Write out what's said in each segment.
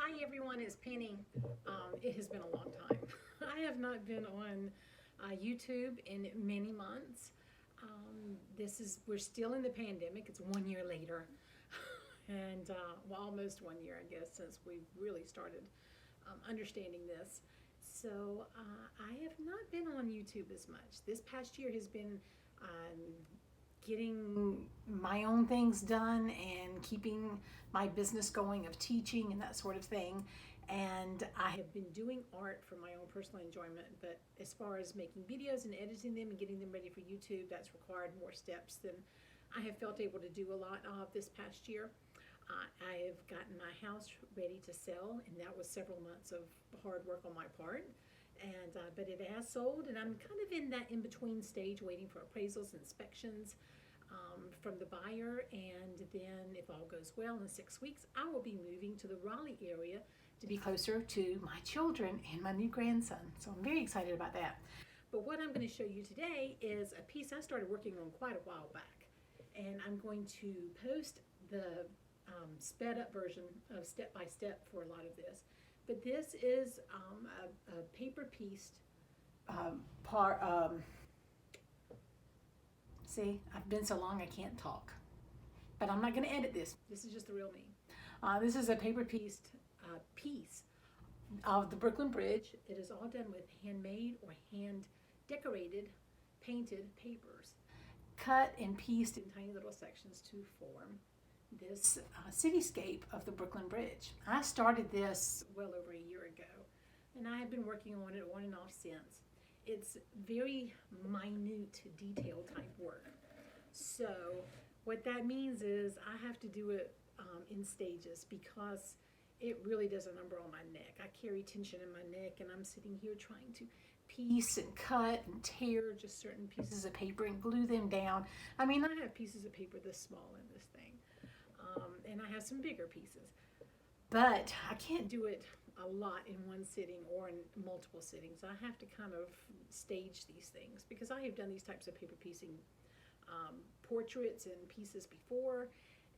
Hi everyone, it's Penny. It has been a long time. I have not been on YouTube in many months. We're still in the pandemic. It's 1 year later, and well, almost 1 year, I guess, since we've really started understanding this. So I have not been on YouTube as much. This past year has been getting my own things done and keeping my business going of teaching and that sort of thing. And I have been doing art for my own personal enjoyment, but as far as making videos and editing them and getting them ready for YouTube, that's required more steps than I have felt able to do a lot of this past year. I have gotten my house ready to sell, and that was several months of hard work on my part. And but it has sold, and I'm kind of in that in between stage, waiting for appraisals, inspections from the buyer, and then if all goes well, in 6 weeks, I will be moving to the Raleigh area to be closer to my children and my new grandson. So I'm very excited about that. But what I'm going to show you today is a piece I started working on quite a while back, and I'm going to post the sped up version of step by step for a lot of this. But this is a paper pieced part. See, I've been so long I can't talk. But I'm not going to edit this. This is just the real me. This is a paper pieced piece of the Brooklyn Bridge. It is all done with handmade or hand decorated painted papers, cut and pieced in tiny little sections to form this cityscape of the Brooklyn Bridge. I started this well over a year ago, and I have been working on it on and off since. It's very minute detail type work. So what that means is I have to do it in stages because it really does a number on my neck. I carry tension in my neck, and I'm sitting here trying to piece and cut and tear just certain pieces of paper and glue them down. I mean, I have pieces of paper this small in this thing, and I have some bigger pieces. But I can't do it a lot in one sitting or in multiple sittings. I have to kind of stage these things because I have done these types of paper piecing portraits and pieces before,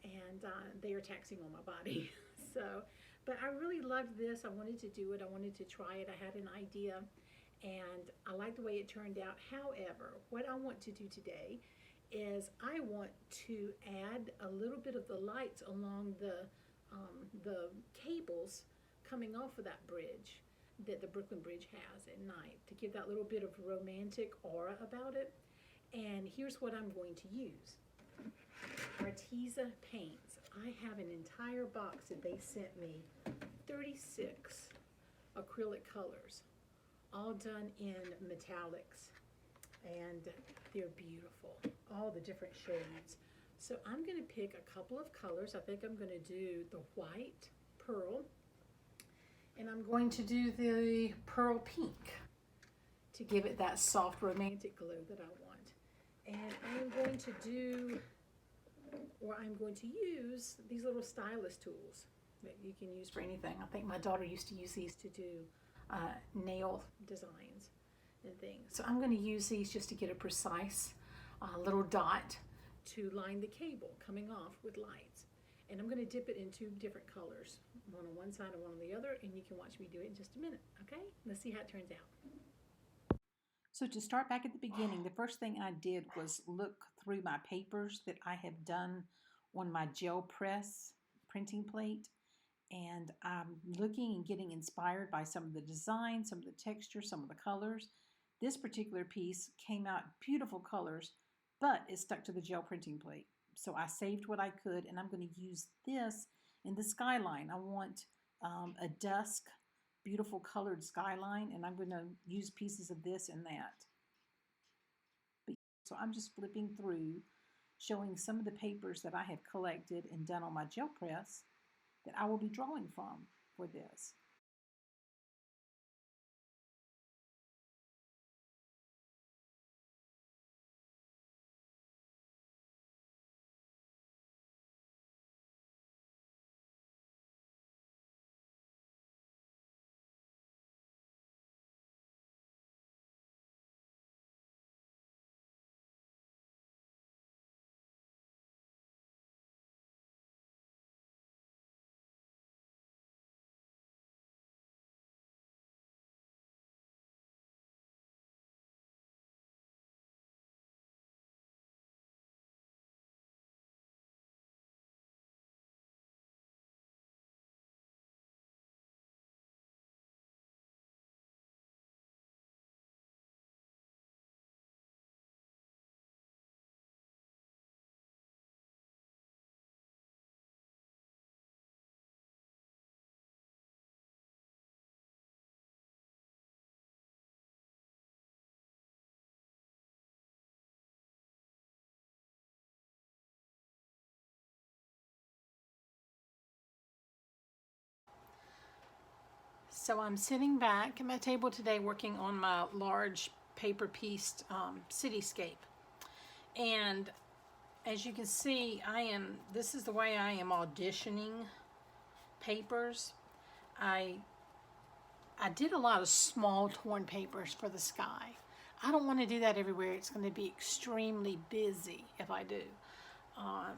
and they are taxing on my body. So, but I really loved this. I wanted to do it. I wanted to try it. I had an idea, and I like the way it turned out. However, what I want to do today is I want to add a little bit of the lights along the cables coming off of that bridge that the Brooklyn Bridge has at night to give that little bit of romantic aura about it. And here's what I'm going to use. Arteza paints. I have an entire box that they sent me, 36 acrylic colors, all done in metallics, and they're beautiful, all the different shades. So I'm going to pick a couple of colors. I think I'm going to do the white pearl, and I'm going to do the pearl pink to give it that soft romantic glow that I want. And I'm going to do, or I'm going to use these little stylus tools that you can use for anything. I think my daughter used to use these to do nail designs and things. So I'm going to use these just to get a precise little dot to line the cable coming off with lights. And I'm going to dip it in two different colors, one on one side and one on the other, and you can watch me do it in just a minute, okay? Let's see how it turns out. So to start back at the beginning, the first thing I did was look through my papers that I have done on my gel press printing plate, and I'm looking and getting inspired by some of the design, some of the texture, some of the colors. This particular piece came out beautiful colors, but it stuck to the gel printing plate. So I saved what I could, and I'm going to use this in the skyline. I want a dusk, beautiful colored skyline, and I'm going to use pieces of this and that. So I'm just flipping through, showing some of the papers that I have collected and done on my gel press that I will be drawing from for this. So I'm sitting back at my table today working on my large paper pieced cityscape. And as you can see, this is the way I am auditioning papers. I did a lot of small torn papers for the sky. I don't want to do that everywhere. It's going to be extremely busy if I do.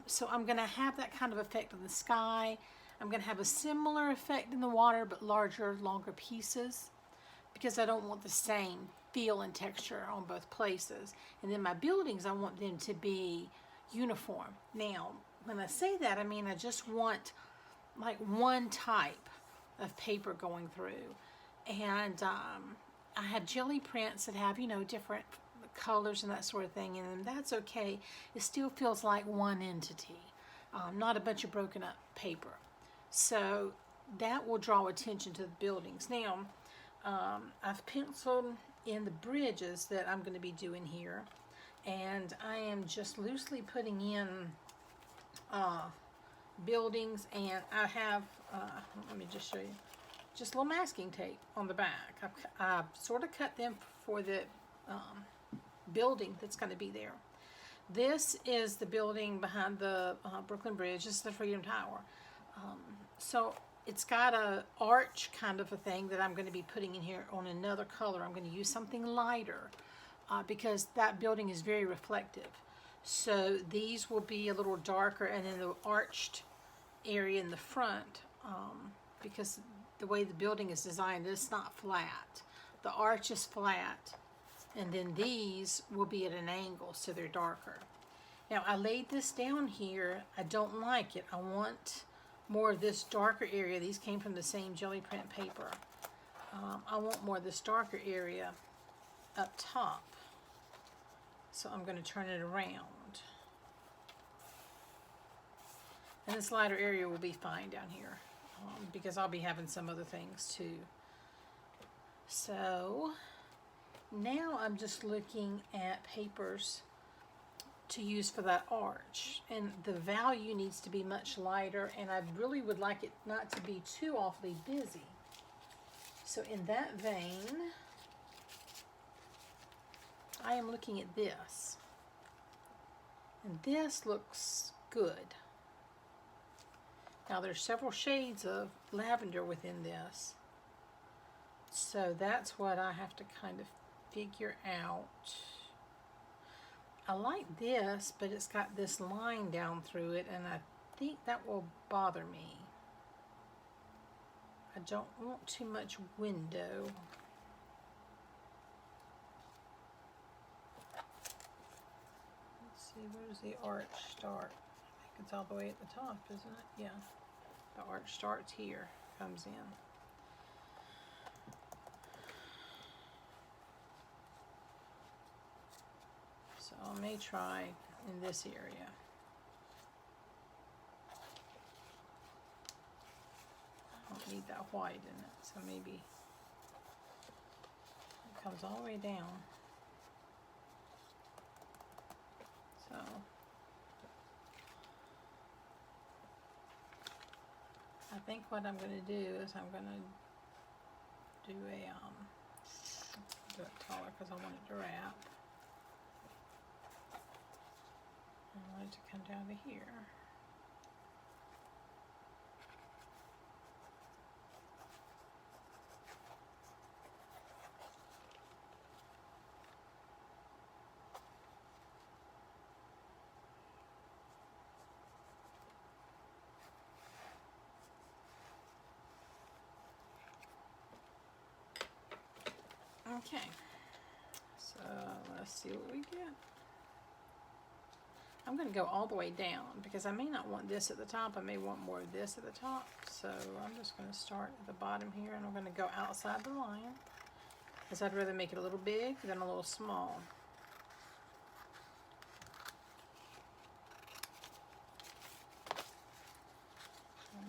So I'm going to have that kind of effect on the sky. I'm going to have a similar effect in the water, but larger, longer pieces, because I don't want the same feel and texture on both places. And then my buildings, I want them to be uniform. Now, when I say that, I mean I just want like one type of paper going through. And I have jelly prints that have, you know, different colors and that sort of thing, and that's okay. It still feels like one entity, not a bunch of broken up paper. So that will draw attention to the buildings. Now, I've penciled in the bridges that I'm going to be doing here, and I am just loosely putting in buildings, and I have, let me just show you, just a little masking tape on the back. I've sort of cut them for the building that's going to be there. This is the building behind the Brooklyn Bridge. This is the Freedom Tower. So it's got a arch kind of a thing that I'm going to be putting in here on another color. I'm going to use something lighter because that building is very reflective. So these will be a little darker, and then the arched area in the front, because the way the building is designed, it's not flat. The arch is flat, and then these will be at an angle, so they're darker. Now, I laid this down here. I don't like it. I want more of this darker area. These came from the same jelly print paper. I want more of this darker area up top. So I'm going to turn it around. And this lighter area will be fine down here because I'll be having some other things too. So now I'm just looking at papers to use for that arch, and the value needs to be much lighter, and I really would like it not to be too awfully busy. So in that vein, I am looking at this, and this looks good. Now there's several shades of lavender within this, so that's what I have to kind of figure out. I like this, but it's got this line down through it, and I think that will bother me. I don't want too much window. Let's see, where does the arch start? I think it's all the way at the top, isn't it? Yeah, the arch starts here, comes in. So I may try in this area. I don't need that white in it, so maybe it comes all the way down. So I think what I'm going to do is I'm going to do do it taller because I want it to wrap. I want it to come down to here. Okay, so let's see what we get. I'm going to go all the way down because I may not want this at the top. I may want more of this at the top. So I'm just going to start at the bottom here, and I'm going to go outside the line because I'd rather make it a little big than a little small.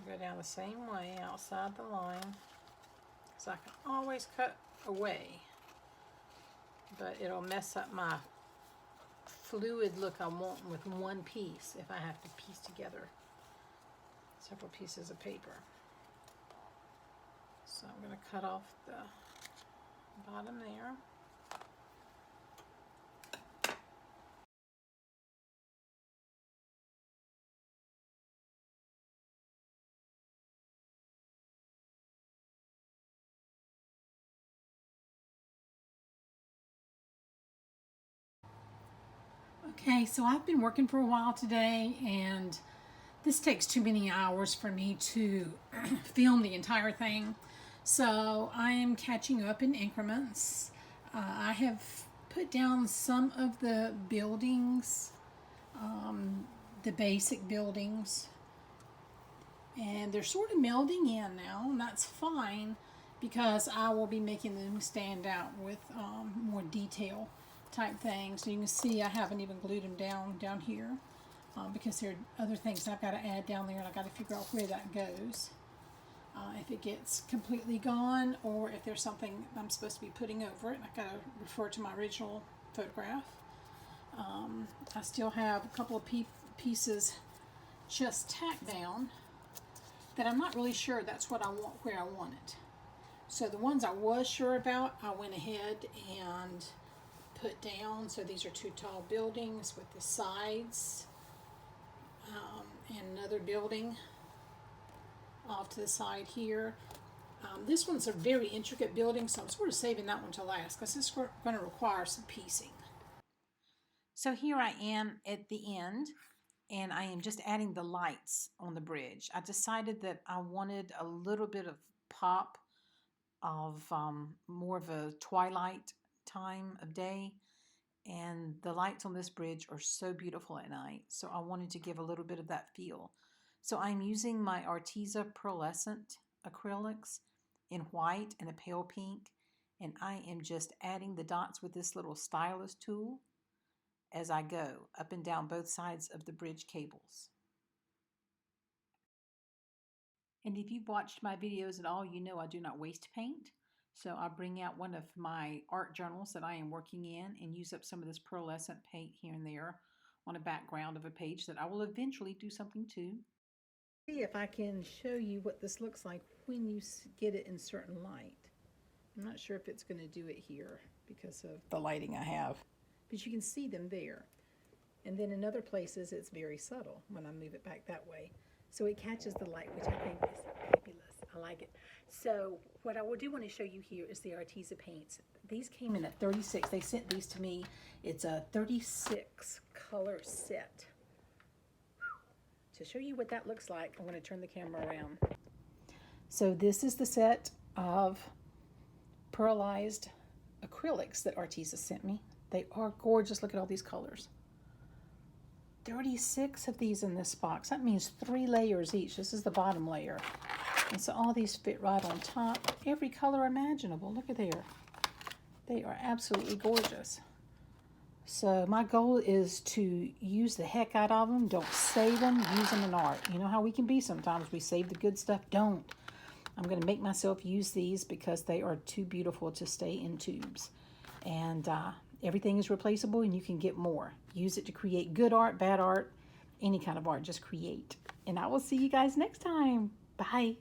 Go down the same way outside the line, so I can always cut away, but it'll mess up my fluid look I want with one piece if I have to piece together several pieces of paper. So I'm going to cut off the bottom there. Okay, so I've been working for a while today, and this takes too many hours for me to film the entire thing. So I am catching up in increments. I have put down some of the buildings, the basic buildings, and they're sort of melding in now, and that's fine because I will be making them stand out with more detail type things. So you can see I haven't even glued them down here because there are other things I've got to add down there, and I've got to figure out where that goes. If it gets completely gone, or if there's something I'm supposed to be putting over it, I've got to refer to my original photograph. I still have a couple of pieces just tacked down that I'm not really sure that's what I want, where I want it. So the ones I was sure about, I went ahead and put down. So these are two tall buildings with the sides, and another building off to the side here. This one's a very intricate building, so I'm sort of saving that one to last because it's going to require some piecing. So here I am at the end, and I am just adding the lights on the bridge. I decided that I wanted a little bit of pop of more of a twilight time of day, and the lights on this bridge are so beautiful at night, so I wanted to give a little bit of that feel. So I'm using my Arteza pearlescent acrylics in white and a pale pink, and I am just adding the dots with this little stylus tool as I go up and down both sides of the bridge cables. And if you've watched my videos at all, you know I do not waste paint. So I bring out one of my art journals that I am working in and use up some of this pearlescent paint here and there on a background of a page that I will eventually do something to. See if I can show you what this looks like when you get it in certain light. I'm not sure if it's going to do it here because of the lighting I have, but you can see them there. And then in other places it's very subtle when I move it back that way. So it catches the light, which I think is fabulous. I like it. So what I do want to show you here is the Arteza paints. These came in at 36. They sent these to me. It's a 36 color set. To show you what that looks like, I'm going to turn the camera around. So this is the set of pearlized acrylics that Arteza sent me. They are gorgeous. Look at all these colors. 36 of these in this box. That means 3 layers each. This is the bottom layer. And so all these fit right on top. Every color imaginable. Look at there. They are absolutely gorgeous. So my goal is to use the heck out of them. Don't save them. Use them in art. You know how we can be sometimes. We save the good stuff. Don't. I'm going to make myself use these because they are too beautiful to stay in tubes. And everything is replaceable, and you can get more. Use it to create good art, bad art, any kind of art. Just create. And I will see you guys next time. Bye.